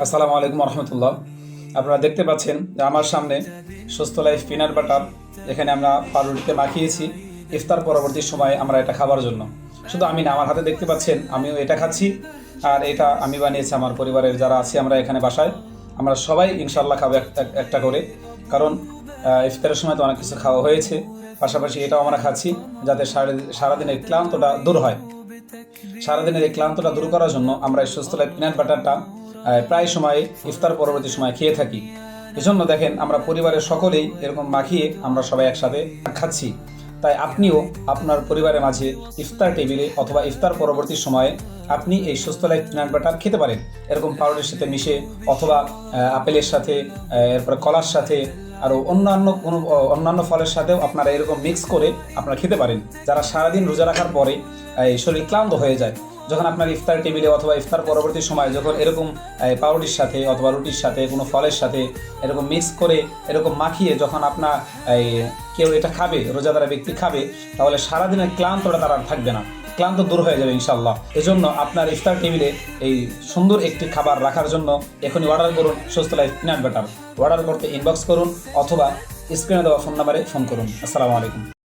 আসসালামু আলাইকুম রহমতুল্লাহ। আপনারা দেখতে পাচ্ছেন যে আমার সামনে সুস্থ লাইফ পিনাট বাটার, এখানে আমরা পাউরুটিতে মাখিয়েছি ইফতার পরবর্তী সময়ে আমরা এটা খাবার জন্য। শুধু আমি না, আমার হাতে দেখতে পাচ্ছেন আমিও এটা খাচ্ছি। আর এটা আমি বানিয়েছি, আমার পরিবারের যারা আছি আমরা এখানে বাসায় আমরা সবাই ইনশাল্লাহ খাবো একটা করে। কারণ ইফতারের সময় তো অনেক কিছু খাওয়া হয়েছে, পাশাপাশি এটাও আমরা খাচ্ছি যাতে সারাদিনের ক্লান্তটা দূর হয়। সারাদিনের এই ক্লান্তটা দূর করার জন্য আমরা এই সুস্থ লাইফ পিনাট বাটারটা প্রায় সময় ইফতার পরবর্তী সময় খেয়ে থাকি। এজন্য দেখেন আমরা পরিবারের সকলেই এরকম মাখিয়ে আমরা সবাই একসাথে খাচ্ছি। তাই আপনিও আপনার পরিবারের মাঝে ইফতার টেবিলে অথবা ইফতার পরবর্তী সময়ে আপনি এই সুস্থ লাইফ পিনাট বাটার খেতে পারেন, এরকম পাউডারের সাথে মিশে অথবা আপেলের সাথে, এরপরে কলার সাথে, আরও অন্যান্য ফলের সাথেও আপনারা এরকম মিক্স করে আপনারা খেতে পারেন। যারা সারাদিন রোজা রাখার পরে এই শরীর ক্লান্ত হয়ে যায়, যখন আপনার ইফতার টেবিলে অথবা ইফতার পরবর্তী সময় যখন এরকম পাউরুটির সাথে অথবা রুটির সাথে কোনো ফলের সাথে এরকম মিক্স করে এরকম মাখিয়ে যখন আপনার কেউ এটা খাবে, রোজাদার ব্যক্তি খাবে, তাহলে সারাদিনের ক্লান্তটা তার আর থাকবে না, ক্লান্ত দূর হয়ে যাবে ইনশাল্লাহ। এজন্য আপনার ইফতার টেবিলে এই সুন্দর একটি খাবার রাখার জন্য এখনই অর্ডার করুন সুস্থ লাইফ পিনাট বাটার। অর্ডার করতে ইনবক্স করুন অথবা স্ক্রিনে দেওয়া ফোন নাম্বারে ফোন করুন। আসসালামু আলাইকুম।